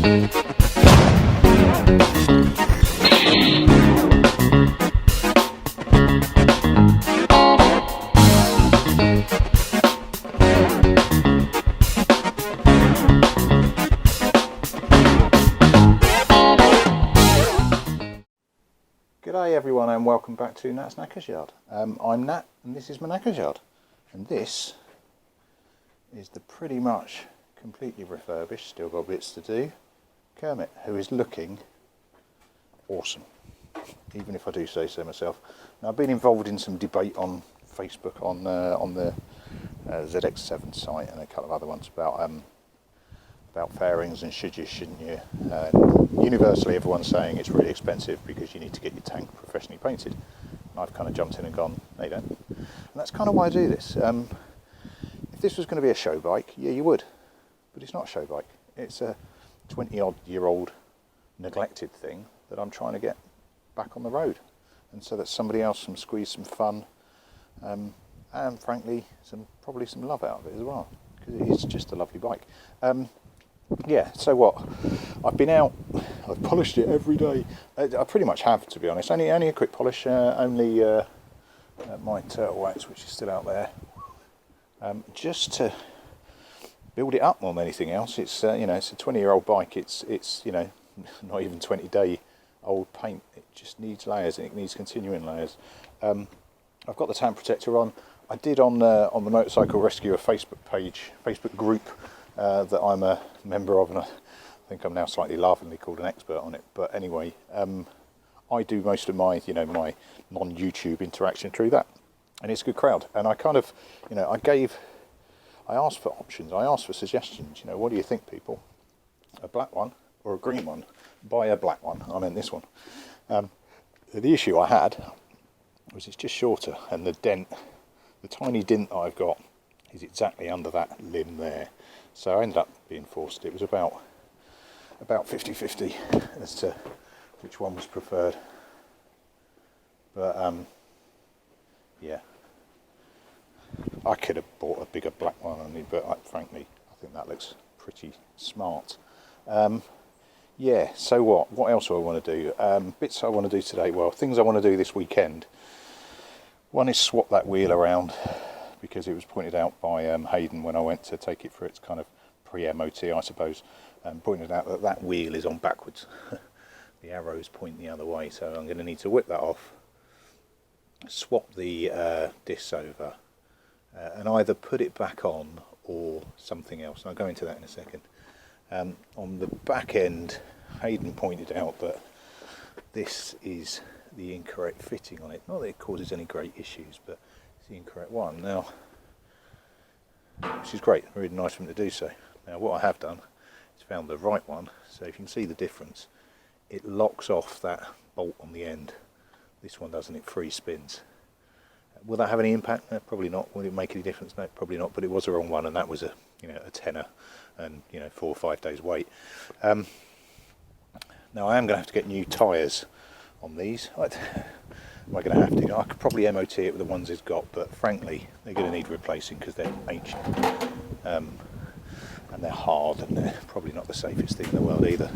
G'day everyone and welcome back to Nat's Knackers Yard. I'm Nat and this is my Knackers Yard, and this is the pretty much completely refurbished, still got bits to do, Kermit, who is looking awesome, even if I do say so myself. Now, I've been involved in some debate on Facebook on the ZX7 site and a couple of other ones about fairings and should you, shouldn't you. Universally everyone's saying it's really expensive because you need to get your tank professionally painted. And I've kind of jumped in and gone, no you don't. And that's kind of why I do this. If this was going to be a show bike, yeah you would, but it's not a show bike. It's a 20-odd year old neglected thing that I'm trying to get back on the road, and so that somebody else can squeeze some fun and frankly probably some love out of it as well, because it is just a lovely bike. Yeah, so what? I've been out, I've polished it every day. I pretty much have, to be honest. Only a quick polish, only my Turtle Wax, which is still out there, just to build it up more than anything else. It's you know, it's a 20-year-old bike. It's you know, not even 20-day old paint. It just needs layers, and it needs continuing layers. I've got the tank protector on. I did on the Motorcycle Rescue a Facebook group that I'm a member of, and I think I'm now slightly laughingly called an expert on it. But anyway, I do most of my my non-YouTube interaction through that, and it's a good crowd. And I kind of, I asked for options, I asked for suggestions. What do you think, people? A black one or a green one? Buy a black one. I meant this one. The issue I had was it's just shorter, and the tiny dent that I've got is exactly under that limb there. So I ended up being forced. It was about 50-50 as to which one was preferred. But yeah, I could have bought a bigger black one on me, but frankly, I think that looks pretty smart. Yeah, so what else do I want to do? Bits I want to do today. Well, things I want to do this weekend. One is swap that wheel around, because it was pointed out by Hayden when I went to take it for its kind of pre-MOT, I suppose, pointed out that wheel is on backwards. The arrows point the other way, so I'm going to need to whip that off, swap the discs over, and either put it back on or something else. I'll go into that in a second. On the back end, Hayden pointed out that this is the incorrect fitting on it. Not that it causes any great issues, but it's the incorrect one. Now, which is great, really nice of him to do so. Now, what I have done is found the right one. So if you can see the difference, it locks off that bolt on the end. This one doesn't, it free spins. Will that have any impact? No, probably not. Will it make any difference? No, probably not. But it was the wrong one, and that was a tenner, and 4 or 5 days wait. Now I am going to have to get new tyres on these. Am I going to have to? I could probably MOT it with the ones it's got, but frankly, they're going to need replacing because they're ancient, and they're hard, and they're probably not the safest thing in the world either.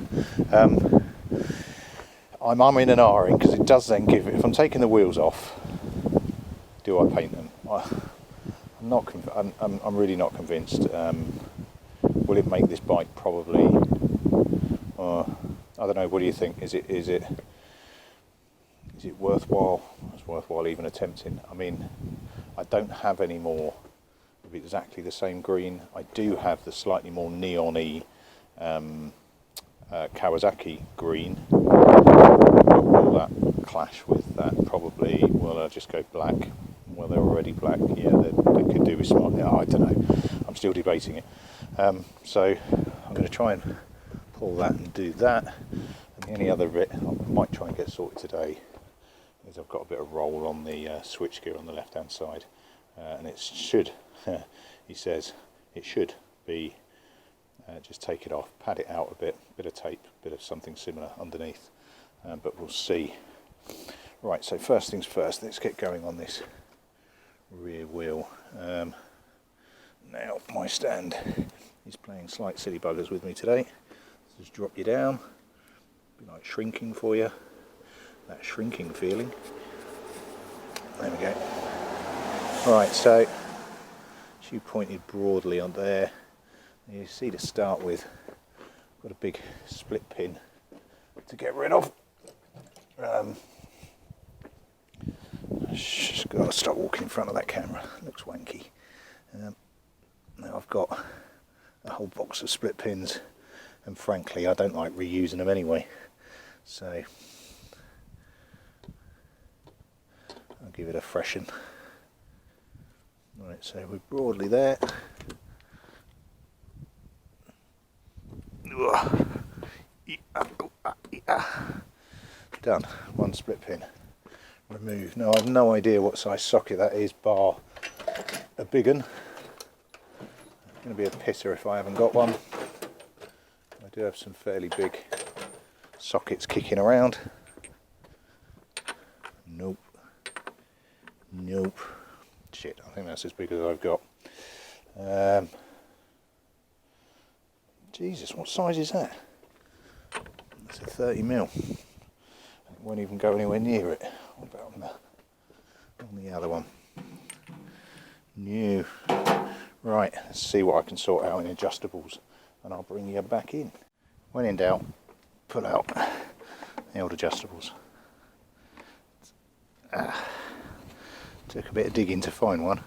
I'm in an R-ing because it does then give. If I'm taking the wheels off, do I paint them? I'm not. I'm really not convinced. Will it make this bike? Probably. I don't know. What do you think? Is it worthwhile? It's worthwhile even attempting. I mean, I don't have any more of exactly the same green. I do have the slightly more neon-y Kawasaki green. Will that clash with that? Probably. Will I just go black? Well, they're already black. Yeah, they could do with smart. I don't know. I'm still debating it. So I'm going to try and pull that and do that. And the only other bit I might try and get sorted today is I've got a bit of roll on the switchgear on the left hand side, and it should, he says, it should be, just take it off, pad it out a bit of tape, bit of something similar underneath, but we'll see. Right, so first things first, let's get going on this rear wheel. Now my stand is playing slight silly buggers with me today, Just drop you down, be like shrinking for you, that shrinking feeling. There we go. Right, so she pointed broadly on there. You see, to start with, got a big split pin to get rid of. Just got to stop walking in front of that camera, looks wanky. Now I've got a whole box of split pins, and frankly I don't like reusing them anyway, so I'll give it a freshen. Right, so we're broadly there. Done. One split pin removed. Now I've no idea what size socket that is, bar a big one. It's going to be a pitter if I haven't got one. I do have some fairly big sockets kicking around. Nope. Nope. Shit, I think that's as big as I've got. Jesus, what size is that? That's a 30mm. It won't even go anywhere near it. What about on the other one? New. Right, let's see what I can sort out in adjustables, and I'll bring you back in. When in doubt, pull out the old adjustables. Took a bit of digging to find one.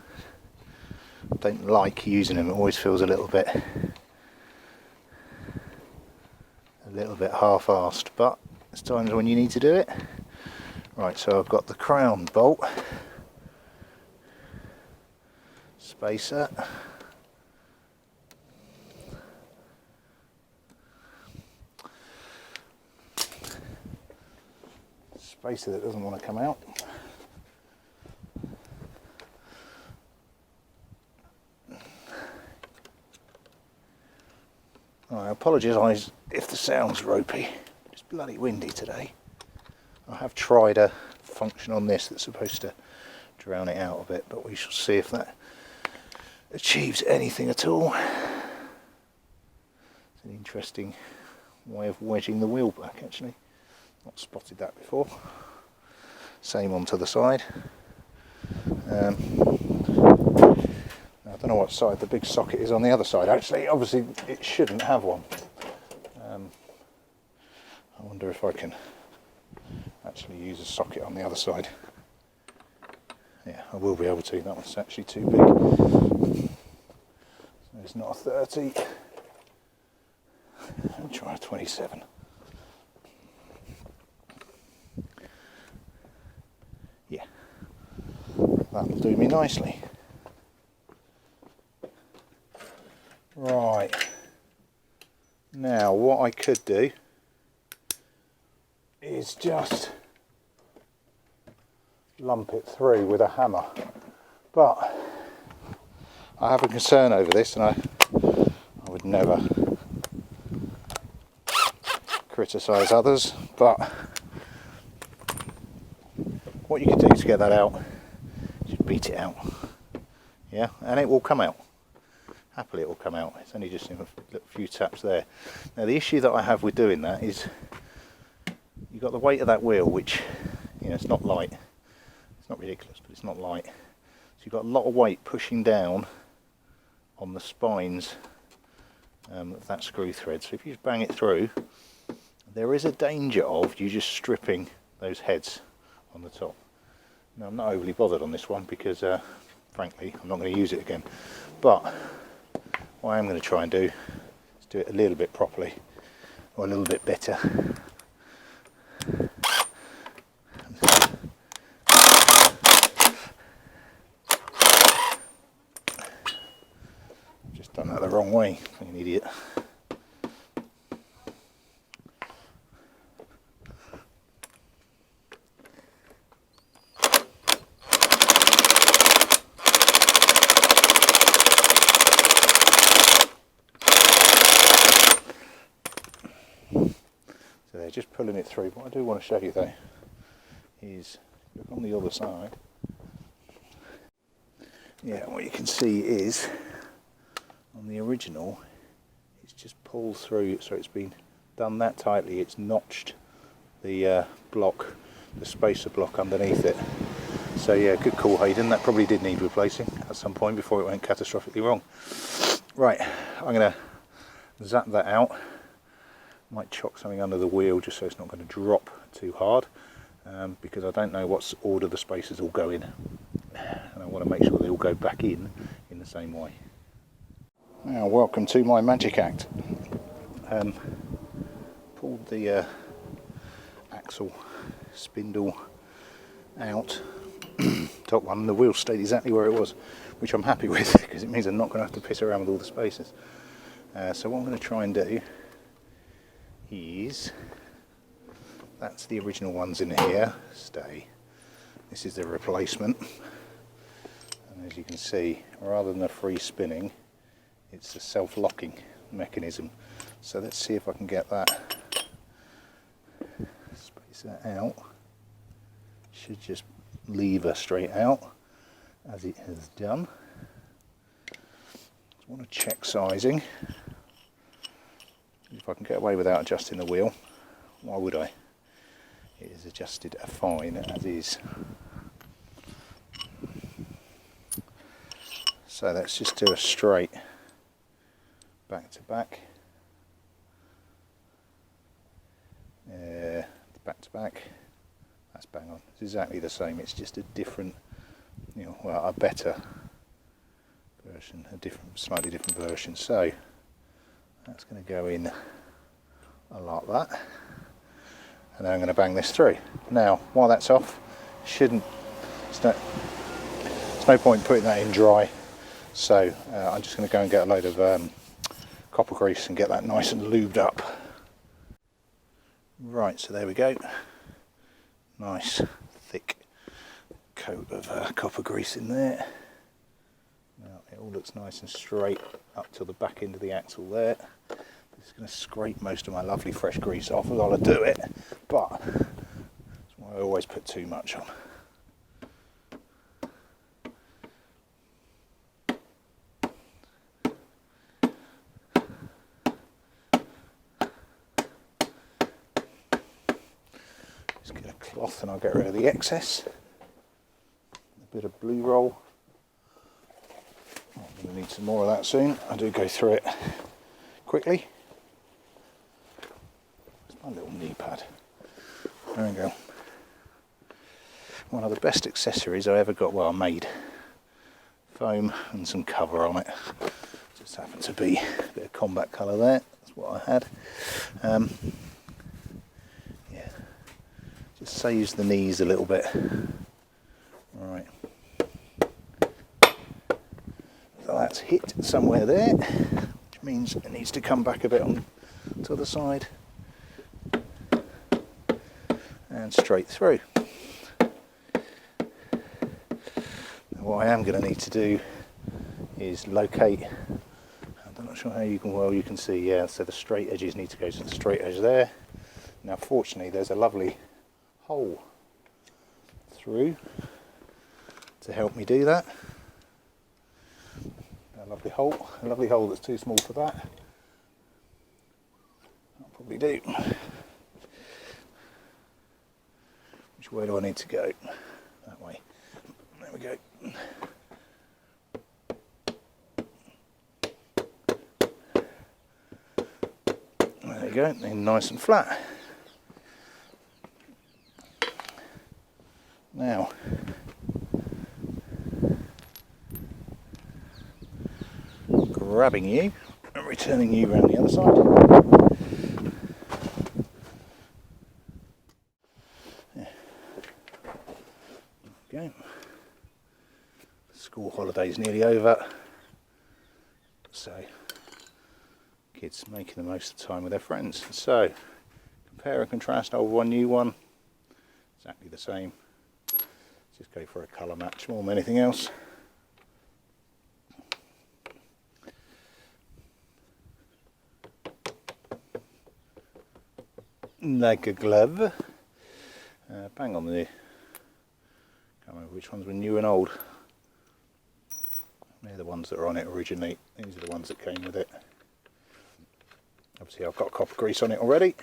Don't like using them, it always feels a little bit half-arsed, but there's times when you need to do it. Right, so I've got the crown bolt, spacer, that doesn't want to come out. I apologise if the sound's ropey. It's bloody windy today. I have tried a function on this that's supposed to drown it out a bit, but we shall see if that achieves anything at all. It's an interesting way of wedging the wheel back, actually. Not spotted that before. Same on to the side. I don't know what side the big socket is on the other side. Actually, obviously it shouldn't have one. I wonder if I can actually use a socket on the other side. Yeah, I will be able to. That one's actually too big. So it's not a 30. I'll try a 27. Yeah, that'll do me nicely. Right, now what I could do is just lump it through with a hammer, but I have a concern over this, and I would never criticise others, but what you could do to get that out is just beat it out, yeah, and it will come out. Happily it will come out. It's only just in a few taps there. Now the issue that I have with doing that is you've got the weight of that wheel, which, you know, it's not light. It's not ridiculous, but it's not light. So you've got a lot of weight pushing down on the spines of that screw thread. So if you just bang it through, there is a danger of you just stripping those heads on the top. Now I'm not overly bothered on this one because frankly I'm not going to use it again, but what I am going to try and do is do it a little bit properly, or a little bit better. I've just done that the wrong way, like an idiot. Just pulling it through. What I do want to show you though is look on the other side. Yeah, what you can see is on the original it's just pulled through, so it's been done that tightly, it's notched the block, the spacer block underneath it. So yeah, good call, Hayden. That probably did need replacing at some point before it went catastrophically wrong. Right, I'm going to zap that out. Might chock something under the wheel just so it's not going to drop too hard, because I don't know what order the spacers all go in, and I want to make sure they all go back in the same way. Now, welcome to my magic act. Pulled the axle spindle out, top one, the wheel stayed exactly where it was, which I'm happy with because it means I'm not going to have to piss around with all the spacers. So what I'm going to try and do is, that's the original ones in here, stay. This is the replacement, and as you can see, rather than a free spinning, it's a self-locking mechanism. So let's see if I can get that spacer out. Should just lever straight out as it has done. I want to check sizing. If I can get away without adjusting the wheel, why would I? It is adjusted fine as is. So let's just do a straight back to back. Back to back. That's bang on. It's exactly the same. It's just a different, well, a better version, slightly different version. So that's going to go in like that, and then I'm going to bang this through. Now, while that's off, there's no point putting that in dry. So I'm just going to go and get a load of copper grease and get that nice and lubed up. Right, so there we go. Nice thick coat of copper grease in there. Now it all looks nice and straight up till the back end of the axle there. Just going to scrape most of my lovely fresh grease off. I've got to do it, but that's why I always put too much on. Just get a cloth and I'll get rid of the excess. A bit of blue roll. I'm going to need some more of that soon. I do go through it quickly. It's my little knee pad. There we go. One of the best accessories I ever got, well, I made. Foam and some cover on it. Just happened to be a bit of combat colour there. That's what I had. Yeah, just saves the knees a little bit. Right. So that's hit somewhere there, which means it needs to come back a bit on to the other side and straight through. Now what I am going to need to do is locate, I'm not sure how you can see, yeah, so the straight edges need to go to the straight edge there. Now fortunately there's a lovely hole through to help me do that. A lovely hole that's too small for that. I'll probably do. Which way do I need to go? That way. There we go. There you go, then nice and flat. Now, grabbing you and returning you around the other side. Yeah. Okay. School holiday's nearly over, so kids making the most of the time with their friends. So compare and contrast old one, new one, exactly the same. Just go for a colour match more than anything else. Like a glove. Bang on the, can't remember which ones were new and old. They're the ones that are on it originally. These are the ones that came with it. I Obviously I've got copper grease on it already.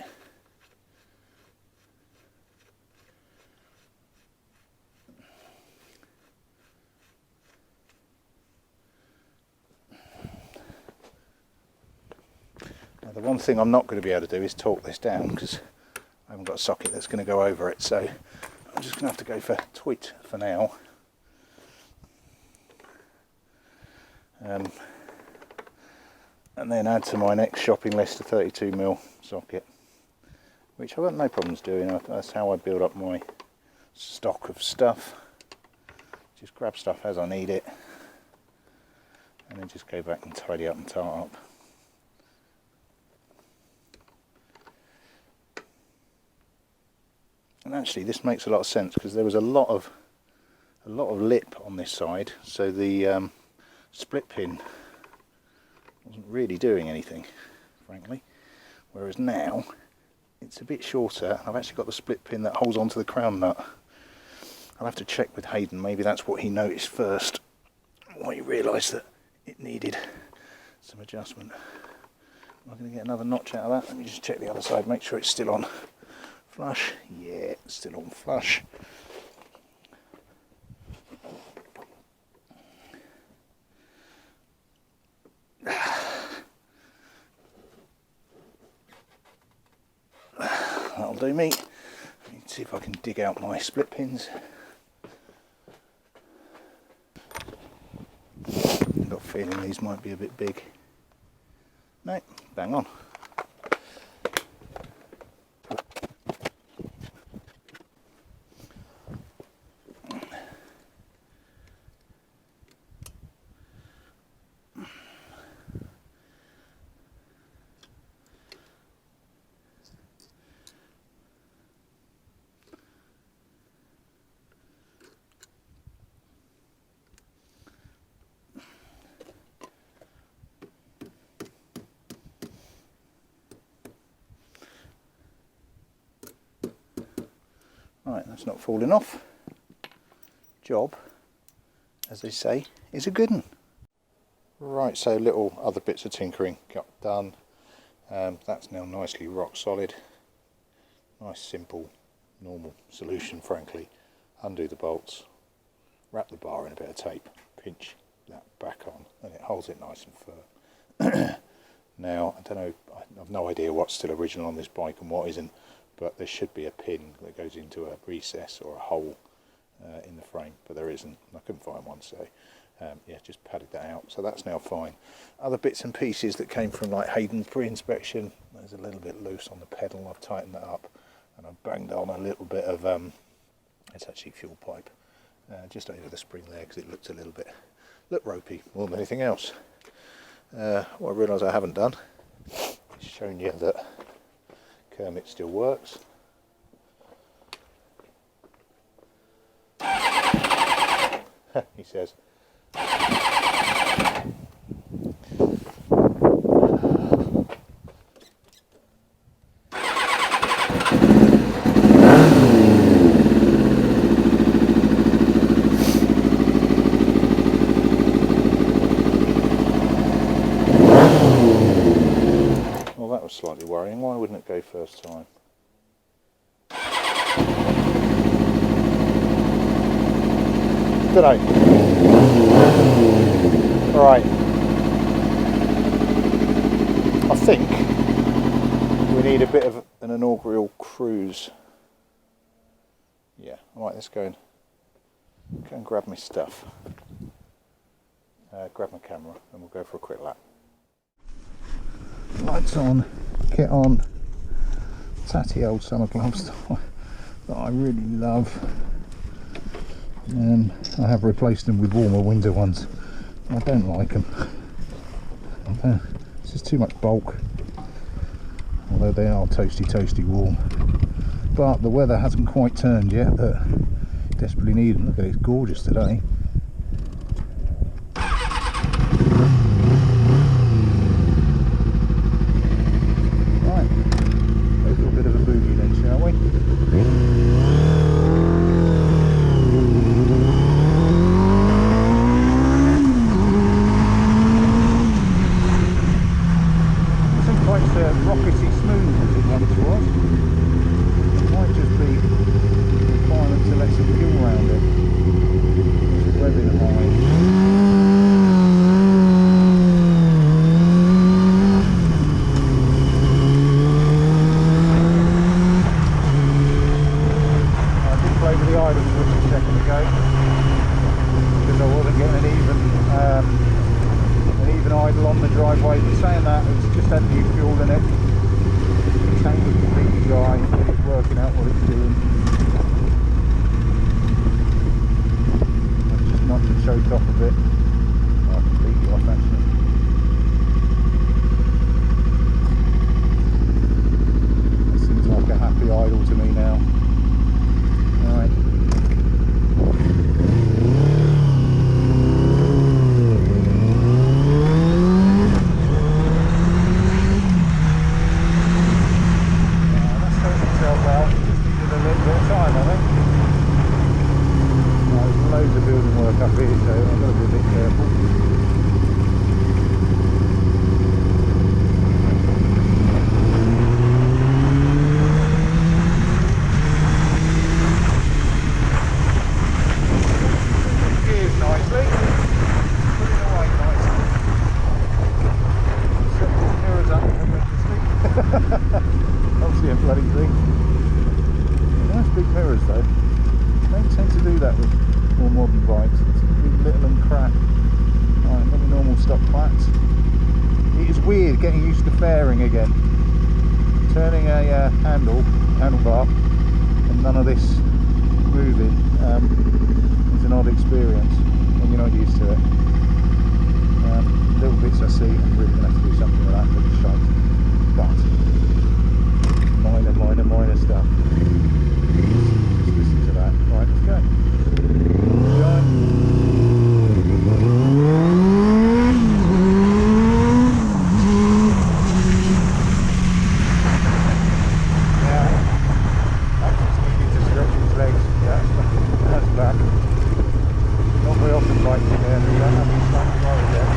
Now the one thing I'm not going to be able to do is torque this down because I haven't got a socket that's going to go over it, so I'm just going to have to go for twit for now. And then add to my next shopping list a 32mm socket, which I've got no problems doing. That's how I build up my stock of stuff. Just grab stuff as I need it and then just go back and tidy up and tart up. And actually this makes a lot of sense because there was a lot of lip on this side, so the split pin wasn't really doing anything, frankly, whereas now it's a bit shorter. I've actually got the split pin that holds onto the crown nut. I'll have to check with Hayden, maybe that's what he noticed first, why he realised that it needed some adjustment. Am I going to get another notch out of that? Let me just check the other side, make sure it's still on flush. Yeah, it's still on flush. That'll do me. Let's see if I can dig out my split pins. I've got a feeling these might be a bit big. No, bang on. Right, that's not falling off. Job, as they say, is a good one. Right, so little other bits of tinkering got done. That's now nicely rock solid. Nice, simple, normal solution, frankly. Undo the bolts, wrap the bar in a bit of tape, pinch that back on, and it holds it nice and firm. Now, I don't know, I have no idea what's still original on this bike and what isn't, but there should be a pin that goes into a recess or a hole in the frame, but there isn't. I couldn't find one, so yeah, just padded that out. So that's now fine. Other bits and pieces that came from like Hayden's pre-inspection, there's a little bit loose on the pedal. I've tightened that up, and I've banged on a little bit of it's actually fuel pipe just over the spring there because it looked a little bit ropey more than anything else. What I realise I haven't done is shown you that Kermit still works. He says. Well, that was slightly worrying. Why wouldn't it go first time? Dunno. Right. I think we need a bit of an inaugural cruise. Yeah. Right. Let's go and grab my stuff. Grab my camera, and we'll go for a quick lap. Lights on, kit on, tatty old summer gloves that I really love. I have replaced them with warmer winter ones. I don't like them. It's just too much bulk, although they are toasty warm. But the weather hasn't quite turned yet, but desperately need them. Look at it, it's gorgeous today. Right, a little bit of a boogie then, shall we? actually smooth as it once was. It might just be a requirement to let some fuel around it. It's revving high. Idle on the driveway, but saying that, it's just had new fuel in it. The tank was completely dry, but it's working out what it's doing. I've just knocked the choke off a bit. Oh, completely off actually. That seems like a happy idle to me now. Alright. Obviously a bloody thing. Nice big mirrors though. Don't tend to do that with more modern bikes. It's little and crap. Alright, got the normal stock flats. It is weird getting used to fairing again. Turning a handlebar and none of this moving is an odd experience when you're not used to it. Little bits I see, I'm really going to have to do something with that, but it's shite. But minor stuff. Just listen to that. Right, let's go. Yeah, that just needed to stretch his legs. That's back. Not very often bikes in there, we don't have any slightly lower there.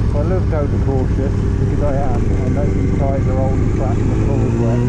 If I look over cautious, because I am, I know these tyres are old and crap and the floor's wet.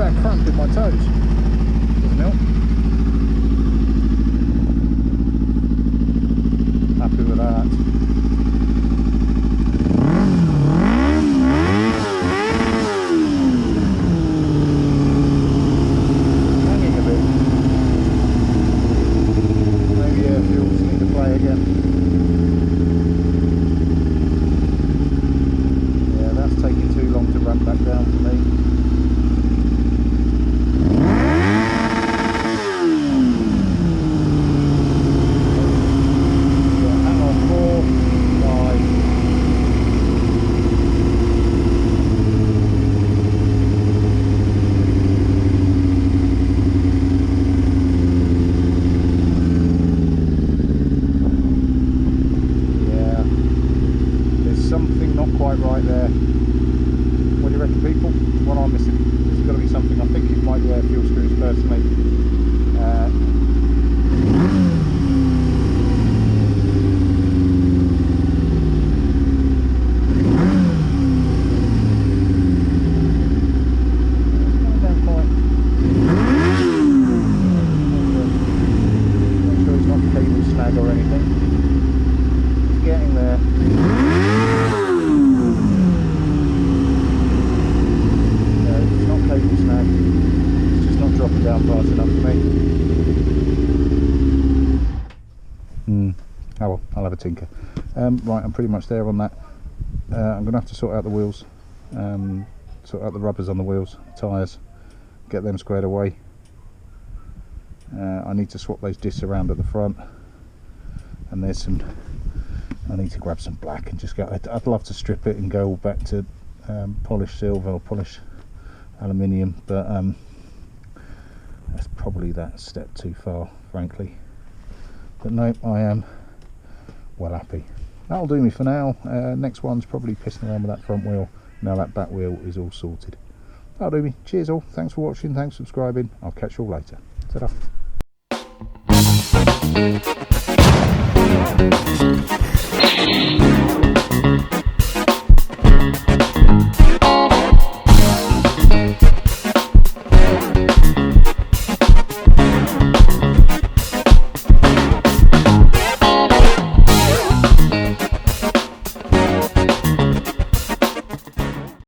Cramp in my toes. Doesn't help. Happy with that. Hanging a bit. Maybe air fuels need to play again. Yeah, that's taking too long to run back down for me. Something not quite right there. What do you reckon, people? What am I missing? There's got to be something. I think it might be air fuel screws personally. Make sure it's not cable snag or anything. It's getting there. Cable snag. It's just not dropping down fast enough for me. Oh well, I'll have a tinker. Right, I'm pretty much there on that. I'm going to have to sort out the wheels, sort out the rubbers on the wheels, tyres, get them squared away. I need to swap those discs around at the front, and there's some, I need to grab some black and just go, I'd love to strip it and go all back to polished silver or polished aluminium, but that's probably that step too far, frankly. But no, I am well happy. That'll do me for now. Next one's probably pissing around with that front wheel. Now that back wheel is all sorted. That'll do me. Cheers all. Thanks for watching. Thanks for subscribing. I'll catch you all later. Ta-da.